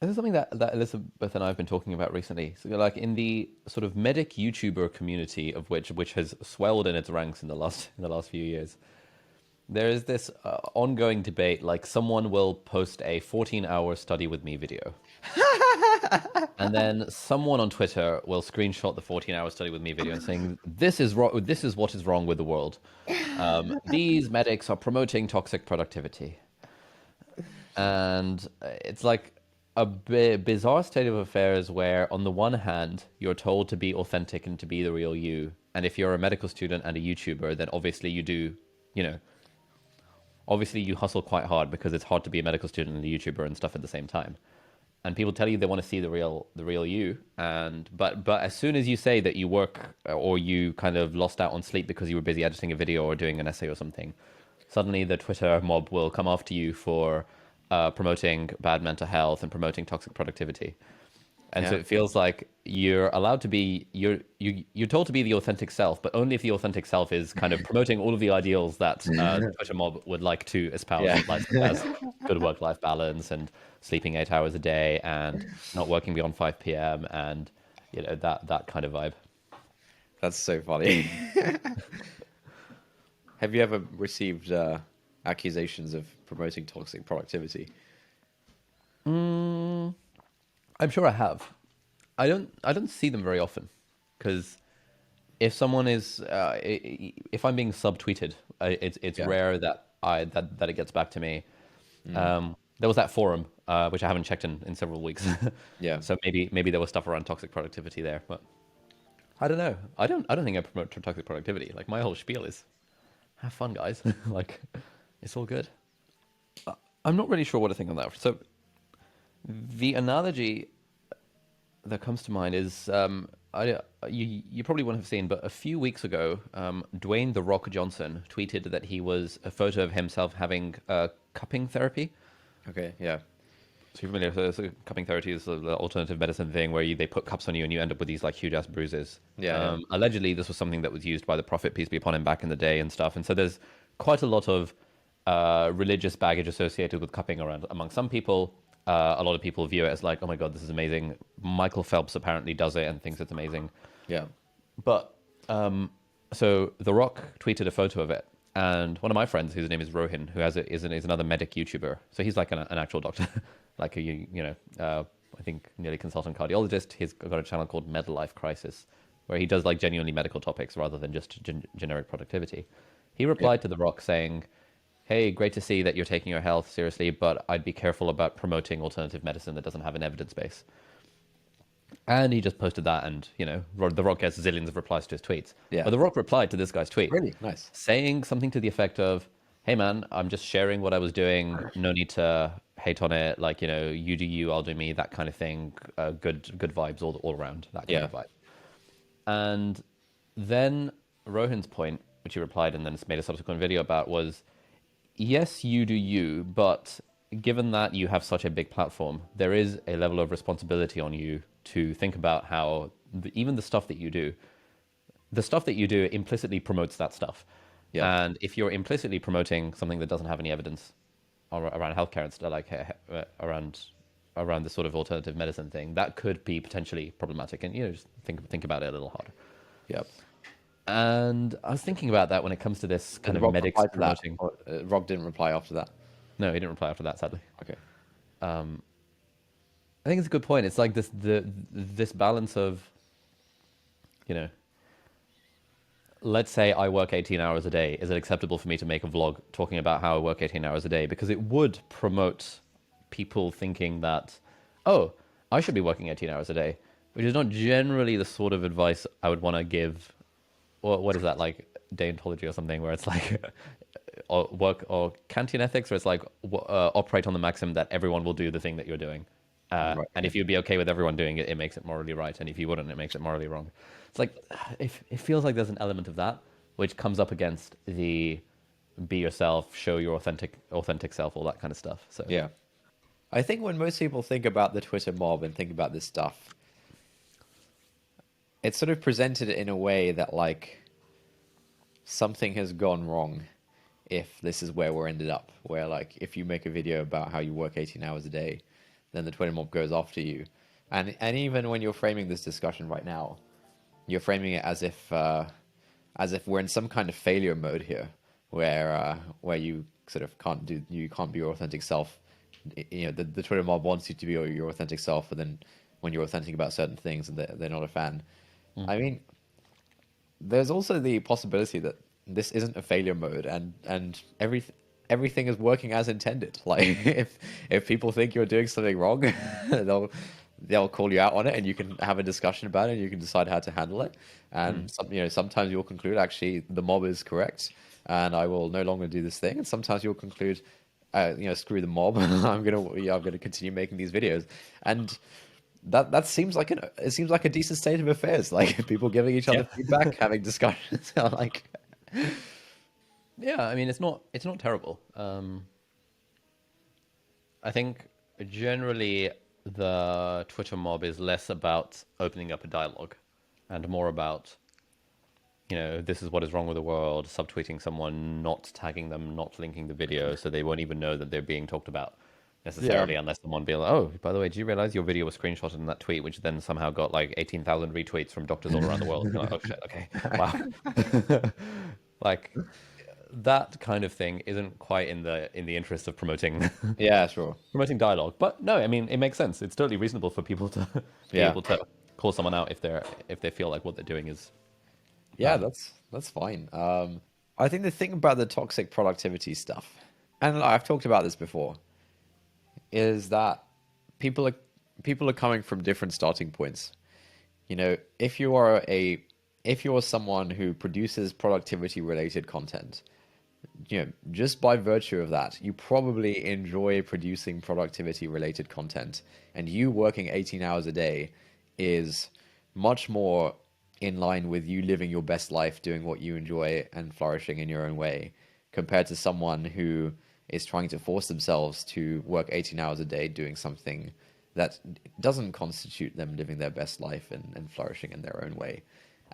This is something that Elizabeth and I have been talking about recently. So, like in the sort of medic YouTuber community of which has swelled in its ranks in the last few years, there is this ongoing debate. Like someone will post a 14-hour study with me video, and then someone on Twitter will screenshot the 14-hour study with me video and saying this is wrong. This is what is wrong with the world. These medics are promoting toxic productivity. And it's like a bizarre state of affairs where, on the one hand, you're told to be authentic and to be the real you. And if you're a medical student and a YouTuber, then obviously you do, you know, obviously you hustle quite hard because it's hard to be a medical student and a YouTuber and stuff at the same time. And people tell you they want to see the real you. And but as soon as you say that you work or you kind of lost out on sleep because you were busy editing a video or doing an essay or something, suddenly the Twitter mob will come after you for promoting bad mental health and promoting toxic productivity. And so Yeah. it feels like you're allowed to be you're told to be the authentic self, but only if the authentic self is kind of promoting all of the ideals that the Twitter mob would like to espouse, Yeah. like such as good work-life balance and sleeping 8 hours a day and not working beyond 5 p.m. and that kind of vibe. That's so funny. Have you ever received accusations of promoting toxic productivity? I'm sure I have. I don't see them very often because if someone is if I'm being subtweeted, it's Yeah. rare that that it gets back to me. There was that forum which I haven't checked in several weeks, Yeah. so maybe there was stuff around toxic productivity there, but I don't know. I don't think I promote toxic productivity. Like my whole spiel is have fun, guys. Like it's all good. I'm not really sure what to think on that. So the analogy that comes to mind is you probably wouldn't have seen, but a few weeks ago, Dwayne the Rock Johnson tweeted that he was a photo of himself having cupping therapy. Okay. Yeah. So you're familiar? So cupping therapy is the alternative medicine thing where they put cups on you and you end up with these like huge ass bruises. Yeah. Yeah. Allegedly, this was something that was used by the Prophet, peace be upon him, back in the day and stuff. And so there's quite a lot of religious baggage associated with cupping around among some people. A lot of people view it as like, oh my god, this is amazing. Michael Phelps apparently does it and thinks it's amazing. Yeah. But so The Rock tweeted a photo of it, and one of my friends, whose name is Rohin, who is another medic YouTuber. So he's like an actual doctor, like a I think nearly consultant cardiologist. He's got a channel called Med Life Crisis, where he does like genuinely medical topics rather than just generic productivity. He Yeah. replied to The Rock saying, "Hey, great to see that you're taking your health seriously, but I'd be careful about promoting alternative medicine that doesn't have an evidence base." And he just posted that, and The Rock gets zillions of replies to his tweets. But Yeah. The Rock replied to this guy's tweet, Really nice. saying something to the effect of, "Hey man, I'm just sharing what I was doing. No need to hate on it. Like you do you, I'll do me. That kind of thing. Good vibes all around. That kind Yeah. of vibe." And then Rohin's point, which he replied and then made a subsequent video about, was, yes, you do you, but given that you have such a big platform, there is a level of responsibility on you to think about how even the stuff that you do implicitly promotes that stuff. Yeah. And if you're implicitly promoting something that doesn't have any evidence around healthcare and stuff, like around the sort of alternative medicine thing, that could be potentially problematic. And just think about it a little harder. Yeah. And I was thinking about that when it comes to this kind Did of Rob medics reply to that? promoting. Or, Rob didn't reply after that. No, he didn't reply after that, sadly. Okay. I think it's a good point. It's like this balance of, you know, let's say I work 18 hours a day. Is it acceptable for me to make a vlog talking about how I work 18 hours a day? Because it would promote people thinking that, oh, I should be working 18 hours a day, which is not generally the sort of advice I would want to give. Or what is that, like deontology or something, where it's like or work or Kantian ethics, where it's like operate on the maxim that everyone will do the thing that you're doing. Right. And if you'd be okay with everyone doing it, it makes it morally right. And if you wouldn't, it makes it morally wrong. It's like, it feels like there's an element of that, which comes up against the be yourself, show your authentic self, all that kind of stuff. So Yeah. I think when most people think about the Twitter mob and think about this stuff, it's sort of presented in a way that like something has gone wrong if this is where we're ended up. Where like if you make a video about how you work 18 hours a day, then the Twitter mob goes after you. And even when you're framing this discussion right now, you're framing it as if we're in some kind of failure mode here, where you sort of you can't be your authentic self. You know, the Twitter mob wants you to be your authentic self, but then when you're authentic about certain things and they're not a fan. Mm. I mean, there's also the possibility that this isn't a failure mode, and everything is working as intended. Like if people think you're doing something wrong, they'll they'll call you out on it, and you can have a discussion about it, and you can decide how to handle it. Mm. And sometimes you'll conclude actually the mob is correct, and I will no longer do this thing. And sometimes you'll conclude, screw the mob. I'm gonna continue making these videos, and that seems like it seems like a decent state of affairs. Like people giving each other Yeah. feedback, having discussions. Like, Yeah, I mean, it's not terrible. I think generally the Twitter mob is less about opening up a dialogue and more about, this is what is wrong with the world, subtweeting someone, not tagging them, not linking the video, so they won't even know that they're being talked about yeah, necessarily, unless someone be like, oh, by the way, do you realize your video was screenshotted in that tweet, which then somehow got like 18,000 retweets from doctors all around the world? You're like, oh shit, okay, wow. Like that kind of thing isn't quite in the interest of promoting yeah, sure, promoting dialogue. But no, I mean it makes sense. It's totally reasonable for people to be yeah, able to call someone out if they feel like what they're doing is yeah. bad. That's fine. I think the thing about the toxic productivity stuff, and I've talked about this before, is that people are people are coming from different starting points. You know, if you're someone who produces productivity related content, just by virtue of that, you probably enjoy producing productivity related content. And you working 18 hours a day is much more in line with you living your best life, doing what you enjoy and flourishing in your own way, compared to someone who is trying to force themselves to work 18 hours a day doing something that doesn't constitute them living their best life and flourishing in their own way.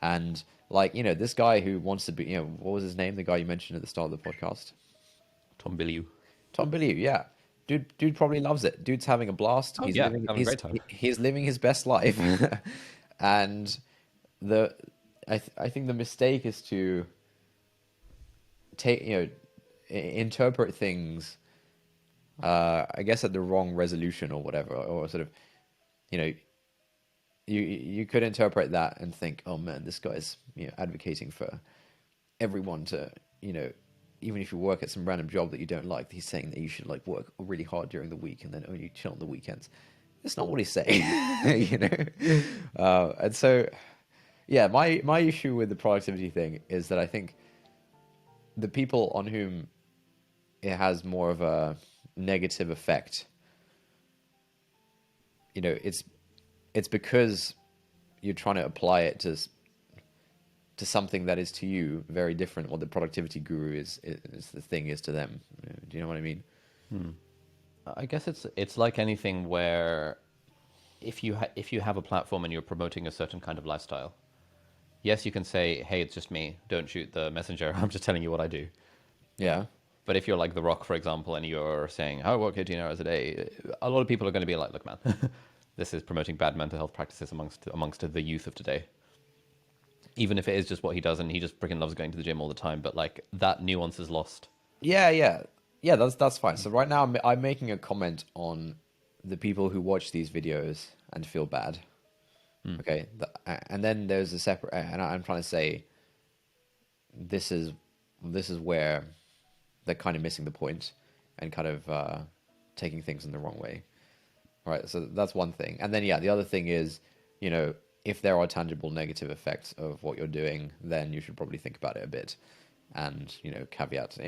And like, this guy who wants to be, what was his name? The guy you mentioned at the start of the podcast? Tom Billieu. Tom Billieu, yeah. Dude probably loves it. Dude's having a blast. Oh yeah, having a great time. He's living his best life. And the I think the mistake is to take, interpret things I guess at the wrong resolution or whatever, or sort of, you know, you could interpret that and think, oh man, this guy's advocating for everyone to, even if you work at some random job that you don't like, he's saying that you should like work really hard during the week and then only chill on the weekends. That's not what he's saying, you know. And so, yeah, my issue with the productivity thing is that I think the people on whom it has more of a negative effect, it's because you're trying to apply it to something that is to you very different what the productivity guru is the thing is to them. Do you know what I mean? I guess it's like anything where if you have a platform and you're promoting a certain kind of lifestyle, yes, you can say, hey, it's just me. Don't shoot the messenger. I'm just telling you what I do. Yeah. But if you're like The Rock, for example, and you're saying, I work 18 hours a day, a lot of people are going to be like, look, man, this is promoting bad mental health practices amongst the youth of today. Even if it is just what he does and he just freaking loves going to the gym all the time, but like that nuance is lost. Yeah. That's fine. So right now I'm making a comment on the people who watch these videos and feel bad. Okay, and then there's a separate, and I'm trying to say this is where they're kind of missing the point and kind of taking things in the wrong way. Right, so that's one thing. And then, yeah, the other thing is, if there are tangible negative effects of what you're doing, then you should probably think about it a bit and, caveat,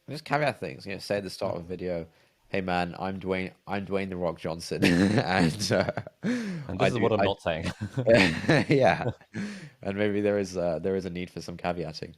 just caveat things. Say at the start of a video, hey man, I'm Dwayne the Rock Johnson, and And this is what I'm I not saying. yeah, and maybe there is a need for some caveating.